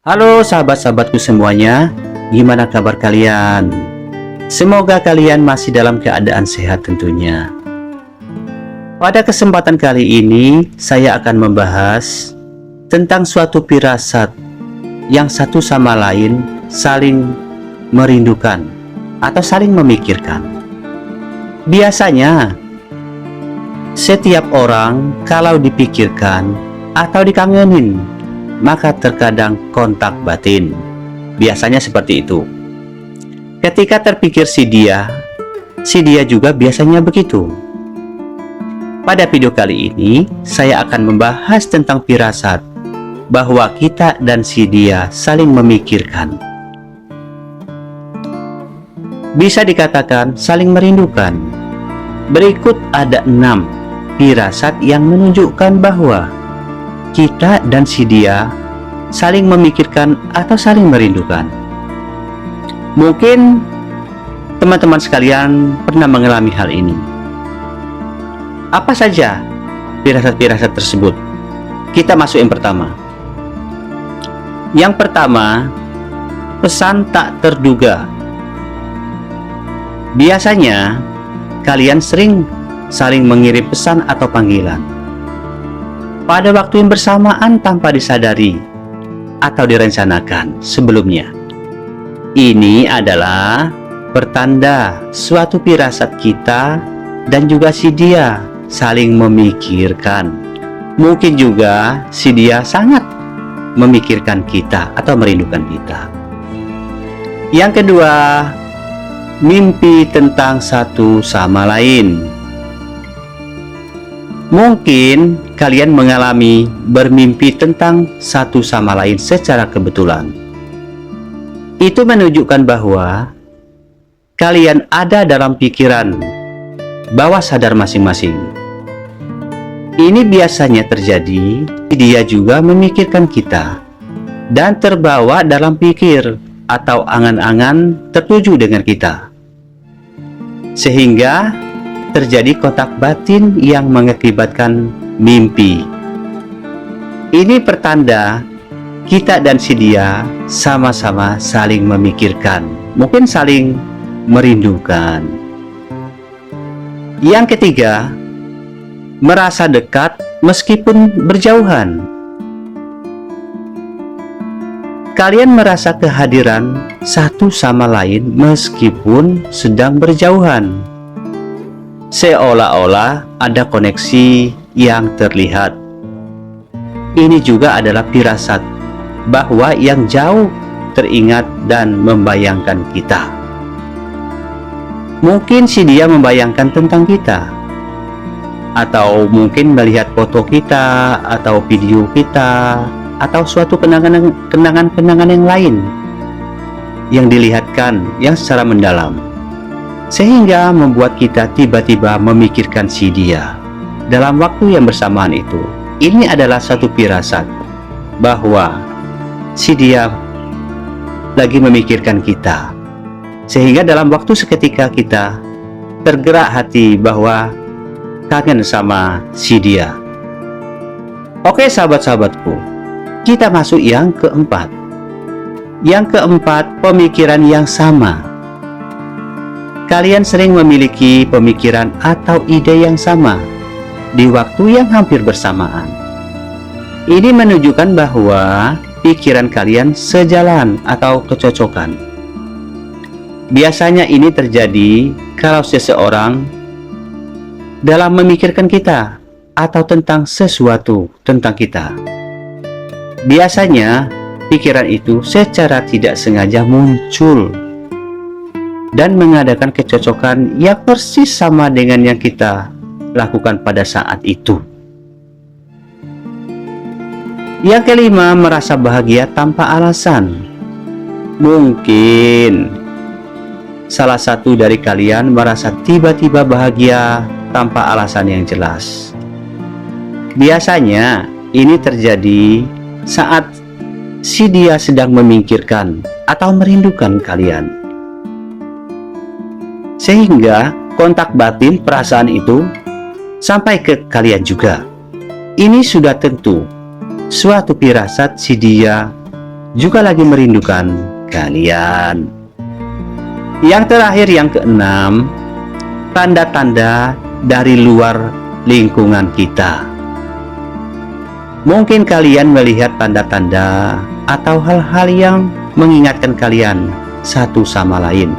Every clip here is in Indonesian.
Halo sahabat-sahabatku semuanya, gimana kabar kalian? Semoga kalian masih dalam keadaan sehat tentunya. Pada kesempatan kali ini, saya akan membahas tentang suatu firasat yang satu sama lain saling merindukan atau saling memikirkan. Biasanya, setiap orang kalau dipikirkan atau dikangenin, maka terkadang kontak batin. Biasanya seperti itu. Ketika terpikir si dia juga biasanya begitu. Pada video kali ini, saya akan membahas tentang firasat bahwa kita dan si dia saling memikirkan. Bisa dikatakan saling merindukan. Berikut ada 6 firasat yang menunjukkan bahwa kita dan si dia saling memikirkan atau saling merindukan. Mungkin teman-teman sekalian pernah mengalami hal ini. Apa saja firasat-firasat tersebut? Kita masuk yang pertama. Yang pertama, pesan tak terduga. Biasanya kalian sering saling mengirim pesan atau panggilan pada waktu yang bersamaan tanpa disadari atau direncanakan sebelumnya. Ini adalah pertanda suatu firasat kita dan juga si dia saling memikirkan. Mungkin juga si dia sangat memikirkan kita atau merindukan kita. Yang kedua, mimpi tentang satu sama lain. Mungkin kalian mengalami bermimpi tentang satu sama lain secara kebetulan. Itu menunjukkan bahwa kalian ada dalam pikiran bawah sadar masing-masing. Ini biasanya terjadi, dia juga memikirkan kita dan terbawa dalam pikir atau angan-angan tertuju dengan kita, sehingga terjadi kontak batin yang mengakibatkan mimpi. Ini pertanda kita dan si dia sama-sama saling memikirkan, mungkin saling merindukan. Yang ketiga, merasa dekat meskipun berjauhan. Kalian merasa kehadiran satu sama lain meskipun sedang berjauhan. Seolah-olah ada koneksi yang terlihat. Ini juga adalah firasat bahwa yang jauh teringat dan membayangkan kita. Mungkin si dia membayangkan tentang kita, atau mungkin melihat foto kita atau video kita, atau suatu kenangan-kenangan yang lain yang dilihatkan yang secara mendalam, sehingga membuat kita tiba-tiba memikirkan si dia dalam waktu yang bersamaan itu. Ini adalah satu firasat bahwa si dia lagi memikirkan kita, sehingga dalam waktu seketika kita tergerak hati bahwa kangen sama si dia. Oke sahabat-sahabatku, kita masuk yang keempat. Yang keempat, pemikiran yang sama. Kalian sering memiliki pemikiran atau ide yang sama di waktu yang hampir bersamaan. Ini menunjukkan bahwa pikiran kalian sejalan atau kecocokan. Biasanya ini terjadi kalau seseorang dalam memikirkan kita atau tentang sesuatu tentang kita. Biasanya pikiran itu secara tidak sengaja muncul dan mengadakan kecocokan yang persis sama dengan yang kita lakukan pada saat itu. Yang kelima, merasa bahagia tanpa alasan. Mungkin salah satu dari kalian merasa tiba-tiba bahagia tanpa alasan yang jelas. Biasanya ini terjadi saat si dia sedang memikirkan atau merindukan kalian, sehingga kontak batin perasaan itu sampai ke kalian juga. Ini sudah tentu suatu firasat si dia juga lagi merindukan kalian. Yang terakhir, yang keenam, tanda-tanda dari luar lingkungan kita. Mungkin kalian melihat tanda-tanda atau hal-hal yang mengingatkan kalian satu sama lain.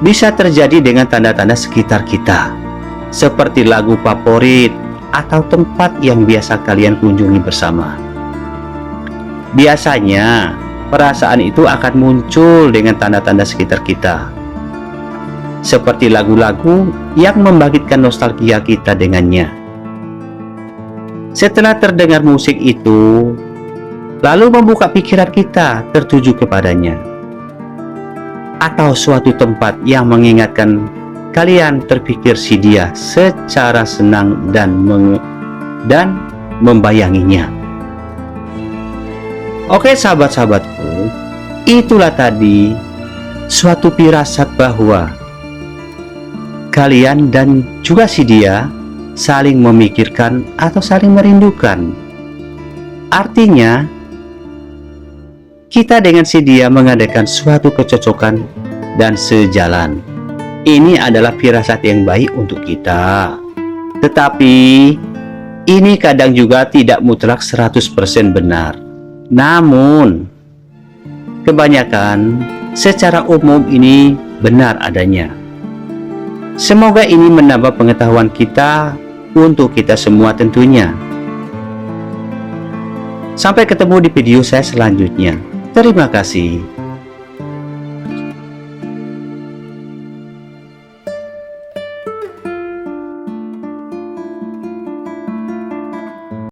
Bisa terjadi dengan tanda-tanda sekitar kita, seperti lagu favorit atau tempat yang biasa kalian kunjungi bersama. Biasanya, perasaan itu akan muncul dengan tanda-tanda sekitar kita, seperti lagu-lagu yang membangkitkan nostalgia kita dengannya. Setelah terdengar musik itu, lalu membuka pikiran kita tertuju kepadanya, atau suatu tempat yang mengingatkan kalian terpikir si dia secara senang dan membayanginya. Oke sahabat-sahabatku, itulah tadi suatu firasat bahwa kalian dan juga si dia saling memikirkan atau saling merindukan. Artinya, kita dengan si dia mengadakan suatu kecocokan dan sejalan. Ini adalah firasat yang baik untuk kita. Tetapi, ini kadang juga tidak mutlak 100% benar. Namun, kebanyakan secara umum ini benar adanya. Semoga ini menambah pengetahuan kita untuk kita semua tentunya. Sampai ketemu di video saya selanjutnya. Terima kasih.